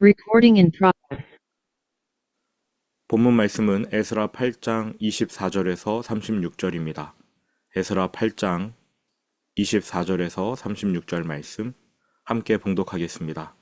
Recording in progress. 본문 말씀은 에스라 8장 24절에서 36절입니다. 에스라 8장 24절에서 36절 말씀 함께 봉독하겠습니다.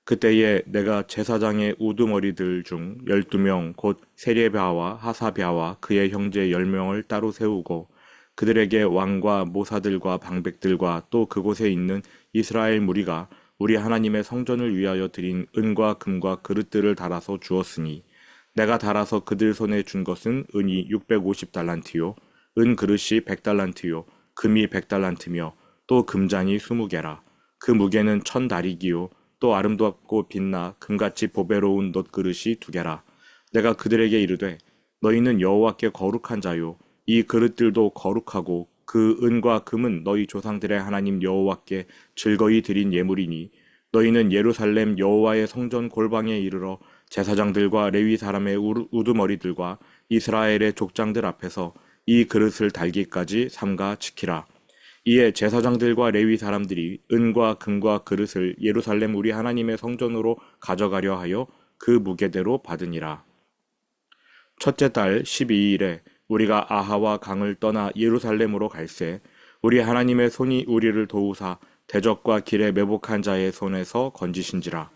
그때에 내가 제사장의 우두머리들 중 12명 곧 세레비아와 하사비아와 그의 형제 10명을 따로 세우고 그들에게 왕과 모사들과 방백들과 또 그곳에 있는 이스라엘 무리가 우리 하나님의 성전을 위하여 드린 은과 금과 그릇들을 달아서 주었으니 내가 달아서 그들 손에 준 것은 은이 650달란트요 은 그릇이 100달란트요 금이 100달란트며 또 금잔이 20개라 그 무게는 1000다리기요 또 아름답고 빛나 금같이 보배로운 놋그릇이 2개라 내가 그들에게 이르되 너희는 여호와께 거룩한 자요 이 그릇들도 거룩하고 그 은과 금은 너희 조상들의 하나님 여호와께 즐거이 드린 예물이니 너희는 예루살렘 여호와의 성전 골방에 이르러 제사장들과 레위 사람의 우두머리들과 이스라엘의 족장들 앞에서 이 그릇을 달기까지 삼가 지키라. 이에 제사장들과 레위 사람들이 은과 금과 그릇을 예루살렘 우리 하나님의 성전으로 가져가려 하여 그 무게대로 받으니라. 첫째 달 12일에 우리가 아하와 강을 떠나 예루살렘으로 갈새 우리 하나님의 손이 우리를 도우사 대적과 길에 매복한 자의 손에서 건지신지라.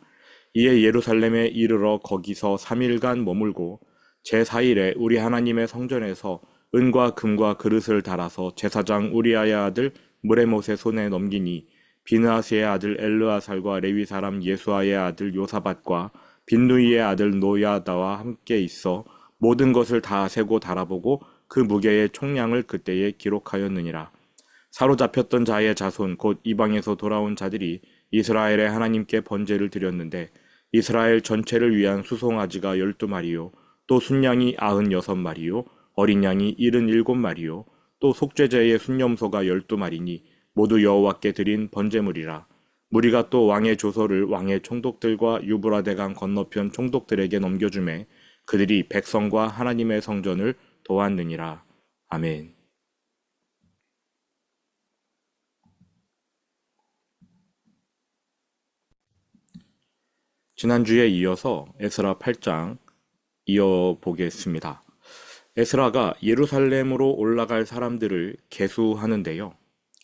이에 예루살렘에 이르러 거기서 3일간 머물고 제4일에 우리 하나님의 성전에서 은과 금과 그릇을 달아서 제사장 우리아의 아들 무레못의 손에 넘기니 비느하스의 아들 엘르아살과 레위 사람 예수아의 아들 요사밧과 빈누이의 아들 노야다와 함께 있어 모든 것을 다 세고 달아보고 그 무게의 총량을 그때에 기록하였느니라. 사로잡혔던 자의 자손 곧 이방에서 돌아온 자들이 이스라엘의 하나님께 번제를 드렸는데 이스라엘 전체를 위한 수송아지가 12마리요 또 순양이 96마리요 어린 양이 77마리요 또 속죄제의 순념소가 12마리니 모두 여호와께 드린 번제물이라. 무리가 또 왕의 조서를 왕의 총독들과 유브라데강 건너편 총독들에게 넘겨주매 그들이 백성과 하나님의 성전을 도왔느니라. 아멘. 지난주에 이어서 에스라 8장 이어보겠습니다. 에스라가 예루살렘으로 올라갈 사람들을 계수하는데요.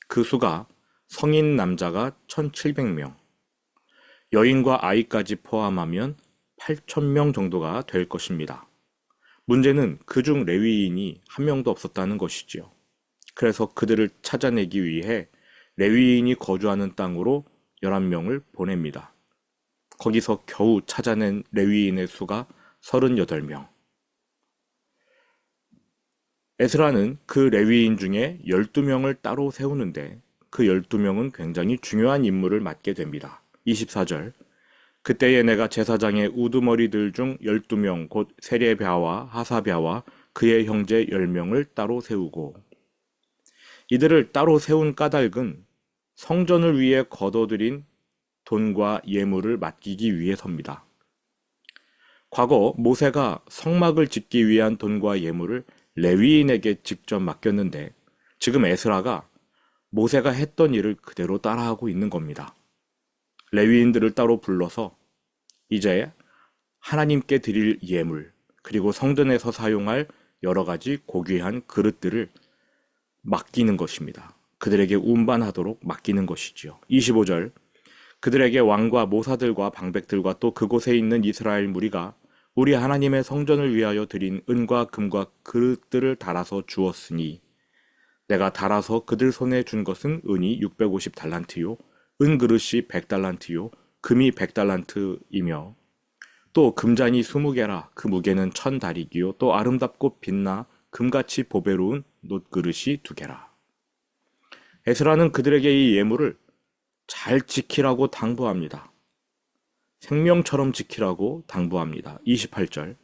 그 수가 성인 남자가 1700명, 여인과 아이까지 포함하면 8000명 정도가 될 것입니다. 문제는 그중 레위인이 한 명도 없었다는 것이지요. 그래서 그들을 찾아내기 위해 레위인이 거주하는 땅으로 11명을 보냅니다. 거기서 겨우 찾아낸 레위인의 수가 38명. 에스라는 그 레위인 중에 12명을 따로 세우는데 그 12명은 굉장히 중요한 임무를 맡게 됩니다. 24절. 그때에 내가 제사장의 우두머리들 중 12명 곧 세레비아와 하사비아와 그의 형제 10명을 따로 세우고 이들을 따로 세운 까닭은 성전을 위해 거둬들인 돈과 예물을 맡기기 위해서입니다. 과거 모세가 성막을 짓기 위한 돈과 예물을 레위인에게 직접 맡겼는데 지금 에스라가 모세가 했던 일을 그대로 따라하고 있는 겁니다. 레위인들을 따로 불러서 이제 하나님께 드릴 예물 그리고 성전에서 사용할 여러 가지 고귀한 그릇들을 맡기는 것입니다. 그들에게 운반하도록 맡기는 것이지요. 25절. 그들에게 왕과 모사들과 방백들과 또 그곳에 있는 이스라엘 무리가 우리 하나님의 성전을 위하여 드린 은과 금과 그릇들을 달아서 주었으니 내가 달아서 그들 손에 준 것은 은이 650달란트요 은 그릇이 100달란트요 금이 100달란트이며 또 금잔이 20개라 그 무게는 1000다리기요 또 아름답고 빛나 금같이 보배로운 놋그릇이 2개라. 에스라는 그들에게 이 예물을 잘 지키라고 당부합니다. 생명처럼 지키라고 당부합니다. 28절.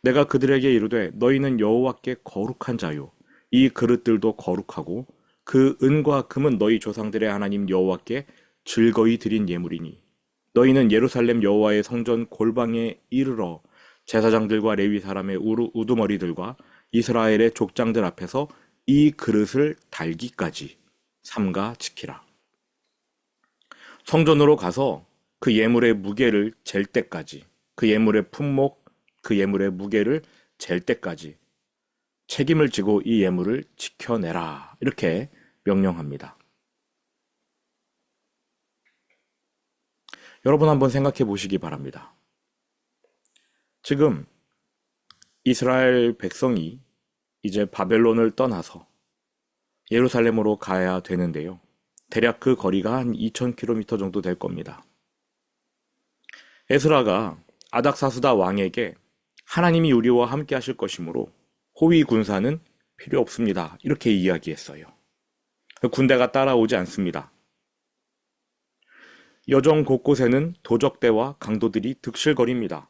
내가 그들에게 이르되 너희는 여호와께 거룩한 자요 이 그릇들도 거룩하고 그 은과 금은 너희 조상들의 하나님 여호와께 즐거이 드린 예물이니 너희는 예루살렘 여호와의 성전 골방에 이르러 제사장들과 레위 사람의 우두머리들과 이스라엘의 족장들 앞에서 이 그릇을 달기까지 삼가 지키라. 성전으로 가서 그 예물의 무게를 잴 때까지, 그 예물의 품목, 그 예물의 무게를 잴 때까지 책임을 지고 이 예물을 지켜내라. 이렇게 명령합니다. 여러분 한번 생각해 보시기 바랍니다. 지금 이스라엘 백성이 이제 바벨론을 떠나서 예루살렘으로 가야 되는데요. 대략 그 거리가 한 2000km 정도 될 겁니다. 에스라가 아닥사스다 왕에게 하나님이 우리와 함께 하실 것이므로 호위 군사는 필요 없습니다. 이렇게 이야기했어요. 군대가 따라오지 않습니다. 여정 곳곳에는 도적대와 강도들이 득실거립니다.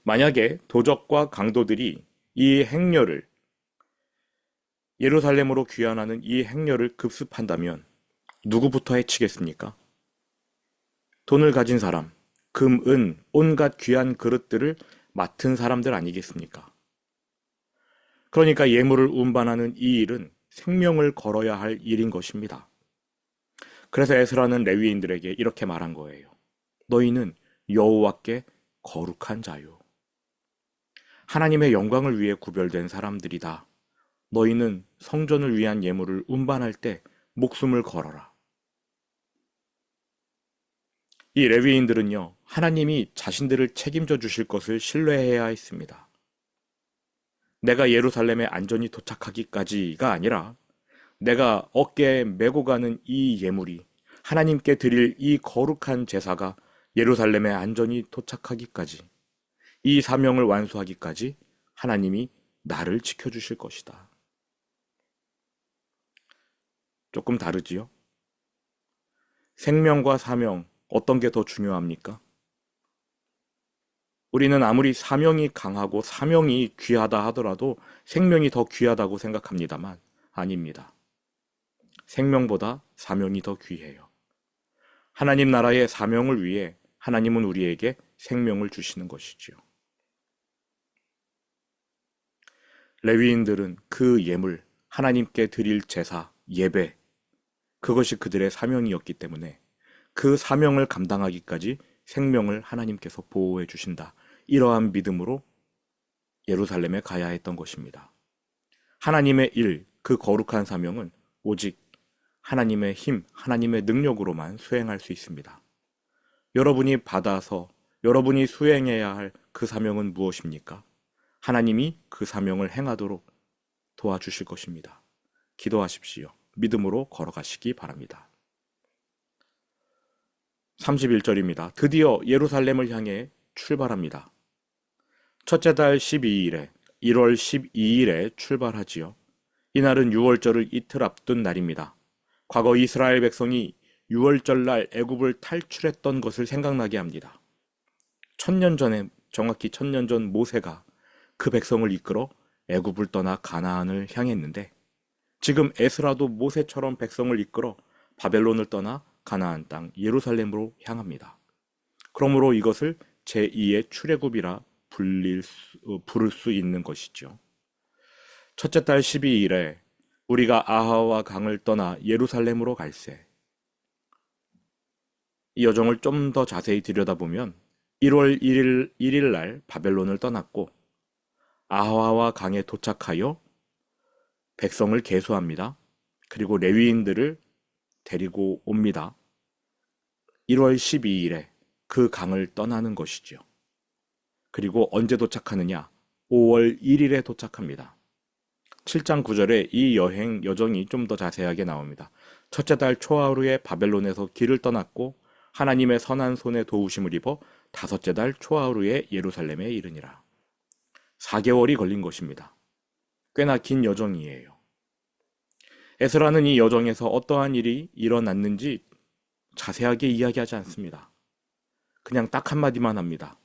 만약에 도적과 강도들이 이 행렬을 예루살렘으로 귀환하는 이 행렬을 급습한다면 누구부터 해치겠습니까? 돈을 가진 사람, 금, 은, 온갖 귀한 그릇들을 맡은 사람들 아니겠습니까? 그러니까 예물을 운반하는 이 일은 생명을 걸어야 할 일인 것입니다. 그래서 에스라는 레위인들에게 이렇게 말한 거예요. 너희는 여호와께 거룩한 자요. 하나님의 영광을 위해 구별된 사람들이다. 너희는 성전을 위한 예물을 운반할 때 목숨을 걸어라. 이 레위인들은요, 하나님이 자신들을 책임져 주실 것을 신뢰해야 했습니다. 내가 예루살렘에 안전히 도착하기까지가 아니라 내가 어깨에 메고 가는 이 예물이 하나님께 드릴 이 거룩한 제사가 예루살렘에 안전히 도착하기까지 이 사명을 완수하기까지 하나님이 나를 지켜주실 것이다. 조금 다르지요? 생명과 사명, 어떤 게 더 중요합니까? 우리는 아무리 사명이 강하고 사명이 귀하다 하더라도 생명이 더 귀하다고 생각합니다만 아닙니다. 생명보다 사명이 더 귀해요. 하나님 나라의 사명을 위해 하나님은 우리에게 생명을 주시는 것이지요. 레위인들은 그 예물, 하나님께 드릴 제사, 예배, 그것이 그들의 사명이었기 때문에 그 사명을 감당하기까지 생명을 하나님께서 보호해 주신다. 이러한 믿음으로 예루살렘에 가야 했던 것입니다. 하나님의 일, 그 거룩한 사명은 오직 하나님의 힘, 하나님의 능력으로만 수행할 수 있습니다. 여러분이 받아서 여러분이 수행해야 할 그 사명은 무엇입니까? 하나님이 그 사명을 행하도록 도와주실 것입니다. 기도하십시오. 믿음으로 걸어가시기 바랍니다. 31절입니다. 드디어 예루살렘을 향해 출발합니다. 첫째 달 12일에 1월 12일에 출발하지요. 이날은 유월절을 이틀 앞둔 날입니다. 과거 이스라엘 백성이 유월절날 애굽을 탈출했던 것을 생각나게 합니다. 1000년 전에, 정확히 1000년 전 모세가 그 백성을 이끌어 애굽을 떠나 가나안을 향했는데 지금 에스라도 모세처럼 백성을 이끌어 바벨론을 떠나 가나안 땅 예루살렘으로 향합니다. 그러므로 이것을 제2의 출애굽이라 부를 수 있는 것이죠. 첫째 달 12일에 우리가 아하와 강을 떠나 예루살렘으로 갈새. 이 여정을 좀 더 자세히 들여다보면 1월 1일 날 바벨론을 떠났고 아하와 강에 도착하여 백성을 계수합니다. 그리고 레위인들을 데리고 옵니다. 1월 12일에 그 강을 떠나는 것이죠. 그리고 언제 도착하느냐? 5월 1일에 도착합니다. 7장 9절에 이 여정이 좀 더 자세하게 나옵니다. 첫째 달 초하루에 바벨론에서 길을 떠났고 하나님의 선한 손에 도우심을 입어 다섯째 달 초하루에 예루살렘에 이르니라. 4개월이 걸린 것입니다. 꽤나 긴 여정이에요. 에스라는 이 여정에서 어떠한 일이 일어났는지 자세하게 이야기하지 않습니다. 그냥 딱 한마디만 합니다.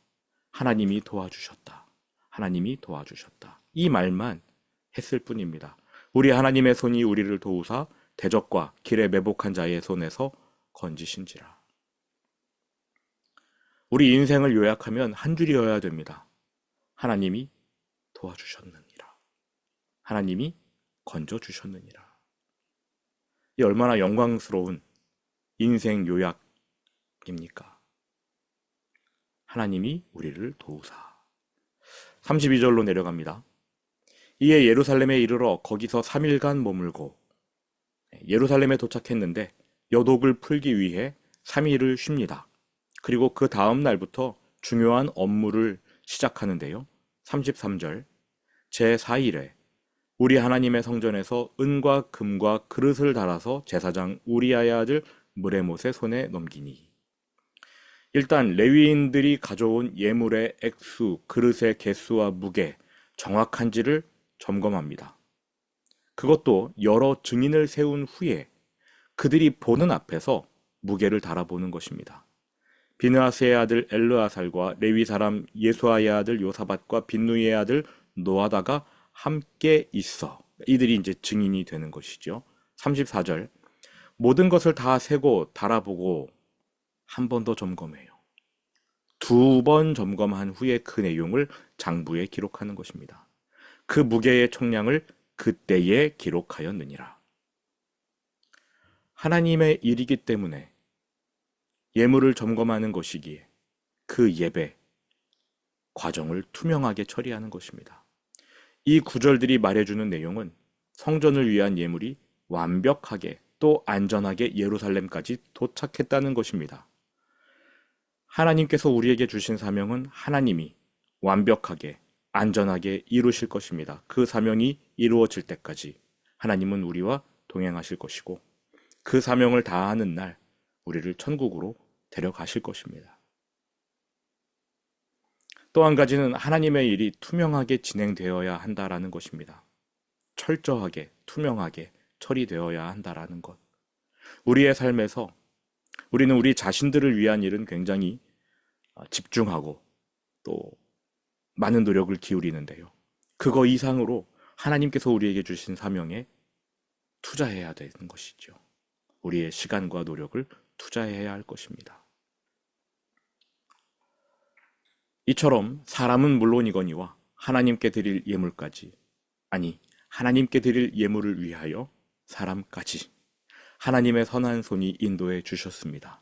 하나님이 도와주셨다. 하나님이 도와주셨다. 이 말만 했을 뿐입니다. 우리 하나님의 손이 우리를 도우사 대적과 길에 매복한 자의 손에서 건지신지라. 우리 인생을 요약하면 한 줄이어야 됩니다. 하나님이 도와주셨느니라. 하나님이 건져주셨느니라. 이 얼마나 영광스러운 인생 요약 입니까? 하나님이 우리를 도우사. 32절로 내려갑니다. 이에 예루살렘에 이르러 거기서 3일간 머물고 예루살렘에 도착했는데 여독을 풀기 위해 3일을 쉽니다. 그리고 그 다음 날부터 중요한 업무를 시작하는데요. 33절 제4일에 우리 하나님의 성전에서 은과 금과 그릇을 달아서 제사장 우리아의 아들 무레못의 손에 넘기니. 일단 레위인들이 가져온 예물의 액수, 그릇의 개수와 무게, 정확한지를 점검합니다. 그것도 여러 증인을 세운 후에 그들이 보는 앞에서 무게를 달아보는 것입니다. 비느하스의 아들 엘르아살과 레위 사람 예수아의 아들 요사밧과 빈누이의 아들 노아다가 함께 있어. 이들이 이제 증인이 되는 것이죠. 34절 모든 것을 다 세고 달아보고 한 번 더 점검해요. 2번 점검한 후에 그 내용을 장부에 기록하는 것입니다. 그 무게의 총량을 그때에 기록하였느니라. 하나님의 일이기 때문에 예물을 점검하는 것이기에 그 예배 과정을 투명하게 처리하는 것입니다. 이 구절들이 말해주는 내용은 성전을 위한 예물이 완벽하게 또 안전하게 예루살렘까지 도착했다는 것입니다. 하나님께서 우리에게 주신 사명은 하나님이 완벽하게 안전하게 이루실 것입니다. 그 사명이 이루어질 때까지 하나님은 우리와 동행하실 것이고 그 사명을 다하는 날 우리를 천국으로 데려가실 것입니다. 또 한 가지는 하나님의 일이 투명하게 진행되어야 한다라는 것입니다. 철저하게 투명하게 처리되어야 한다라는 것. 우리의 삶에서 우리는 우리 자신들을 위한 일은 굉장히 집중하고 또 많은 노력을 기울이는데요. 그거 이상으로 하나님께서 우리에게 주신 사명에 투자해야 되는 것이죠. 우리의 시간과 노력을 투자해야 할 것입니다. 이처럼 사람은 물론이거니와 하나님께 드릴 예물까지, 아니 하나님께 드릴 예물을 위하여 사람까지 하나님의 선한 손이 인도해 주셨습니다.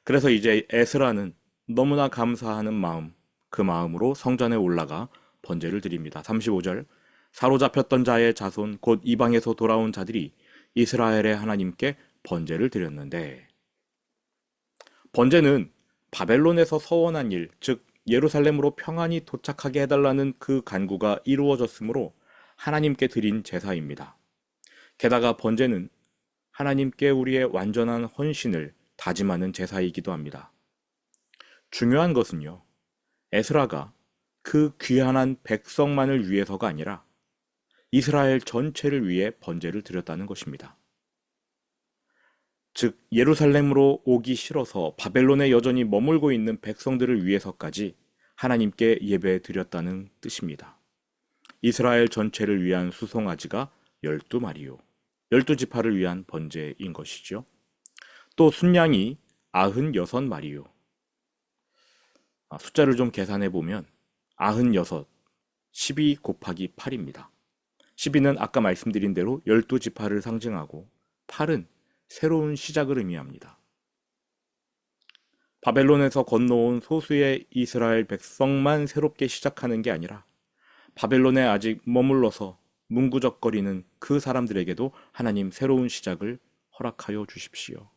그래서 이제 에스라는 너무나 감사하는 마음, 그 마음으로 성전에 올라가 번제를 드립니다. 35절 사로잡혔던 자의 자손 곧 이방에서 돌아온 자들이 이스라엘의 하나님께 번제를 드렸는데, 번제는 바벨론에서 서원한 일, 즉 예루살렘으로 평안히 도착하게 해달라는 그 간구가 이루어졌으므로 하나님께 드린 제사입니다. 게다가 번제는 하나님께 우리의 완전한 헌신을 다짐하는 제사이기도 합니다. 중요한 것은요, 에스라가 그 귀한한 백성만을 위해서가 아니라 이스라엘 전체를 위해 번제를 드렸다는 것입니다. 즉 예루살렘으로 오기 싫어서 바벨론에 여전히 머물고 있는 백성들을 위해서까지 하나님께 예배 드렸다는 뜻입니다. 이스라엘 전체를 위한 수송아지가 12마리요. 12지파를 위한 번제인 것이죠. 또 순양이 96마리요. 숫자를 좀 계산해 보면 96, 12 곱하기 8입니다. 12는 아까 말씀드린 대로 12지파를 상징하고 8은 새로운 시작을 의미합니다. 바벨론에서 건너온 소수의 이스라엘 백성만 새롭게 시작하는 게 아니라 바벨론에 아직 머물러서 문구적거리는 그 사람들에게도 하나님 새로운 시작을 허락하여 주십시오.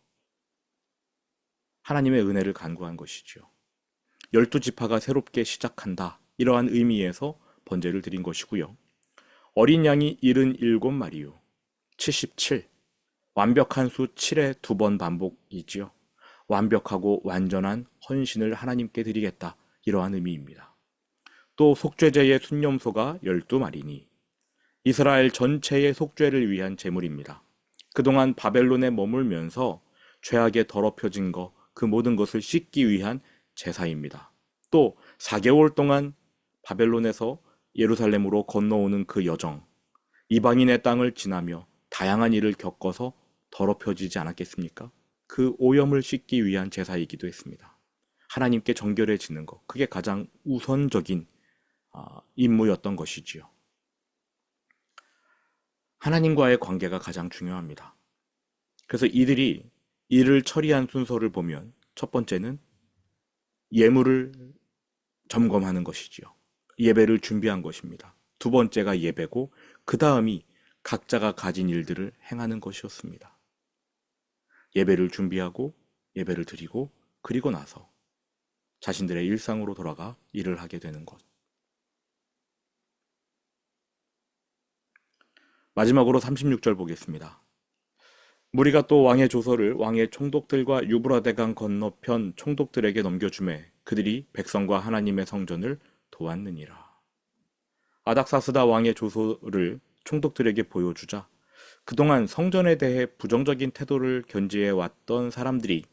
하나님의 은혜를 간구한 것이지요. 12지파가 새롭게 시작한다. 이러한 의미에서 번제를 드린 것이고요. 어린 양이 77마리요. 77. 완벽한 수 7의 2번 반복이지요. 완벽하고 완전한 헌신을 하나님께 드리겠다. 이러한 의미입니다. 또 속죄제의 순념소가 12마리니 이스라엘 전체의 속죄를 위한 제물입니다. 그동안 바벨론에 머물면서 죄악에 더럽혀진 것, 그 모든 것을 씻기 위한 제사입니다. 또 4개월 동안 바벨론에서 예루살렘으로 건너오는 그 여정, 이방인의 땅을 지나며 다양한 일을 겪어서 더럽혀지지 않았겠습니까? 그 오염을 씻기 위한 제사이기도 했습니다. 하나님께 정결해지는 것, 그게 가장 우선적인 임무였던 것이지요. 하나님과의 관계가 가장 중요합니다. 그래서 이들이 일을 처리한 순서를 보면 첫 번째는 예물을 점검하는 것이지요. 예배를 준비한 것입니다. 두 번째가 예배고 그 다음이 각자가 가진 일들을 행하는 것이었습니다. 예배를 준비하고 예배를 드리고 그리고 나서 자신들의 일상으로 돌아가 일을 하게 되는 것. 마지막으로 36절 보겠습니다. 무리가 또 왕의 조서를 왕의 총독들과 유브라데강 건너편 총독들에게 넘겨주매 그들이 백성과 하나님의 성전을 도왔느니라. 아닥사스다 왕의 조서를 총독들에게 보여주자 그동안 성전에 대해 부정적인 태도를 견지해 왔던 사람들이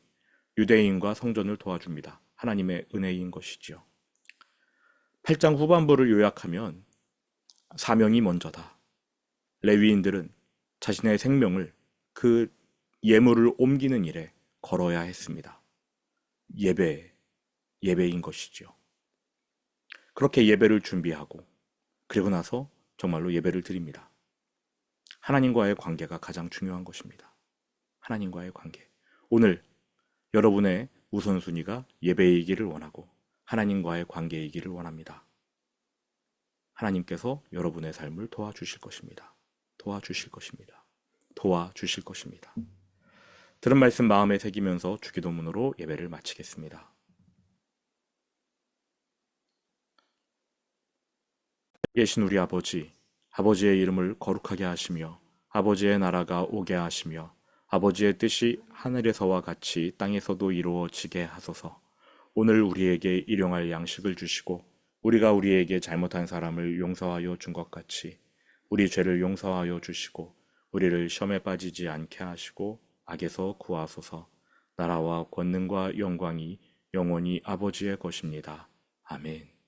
유대인과 성전을 도와줍니다. 하나님의 은혜인 것이지요. 8장 후반부를 요약하면 사명이 먼저다. 레위인들은 자신의 생명을 그 예물을 옮기는 일에 걸어야 했습니다. 예배인 것이지요. 그렇게 예배를 준비하고 그리고 나서 정말로 예배를 드립니다. 하나님과의 관계가 가장 중요한 것입니다. 하나님과의 관계. 오늘 여러분의 우선순위가 예배이기를 원하고 하나님과의 관계이기를 원합니다. 하나님께서 여러분의 삶을 도와주실 것입니다. 도와주실 것입니다. 도와주실 것입니다. 들은 말씀 마음에 새기면서 주기도문으로 예배를 마치겠습니다. 계신 우리 아버지, 아버지의 이름을 거룩하게 하시며 아버지의 나라가 오게 하시며 아버지의 뜻이 하늘에서와 같이 땅에서도 이루어지게 하소서. 오늘 우리에게 일용할 양식을 주시고 우리가 우리에게 잘못한 사람을 용서하여 준 것 같이 우리 죄를 용서하여 주시고 우리를 시험에 빠지지 않게 하시고 악에서 구하소서. 나라와 권능과 영광이 영원히 아버지의 것입니다. 아멘.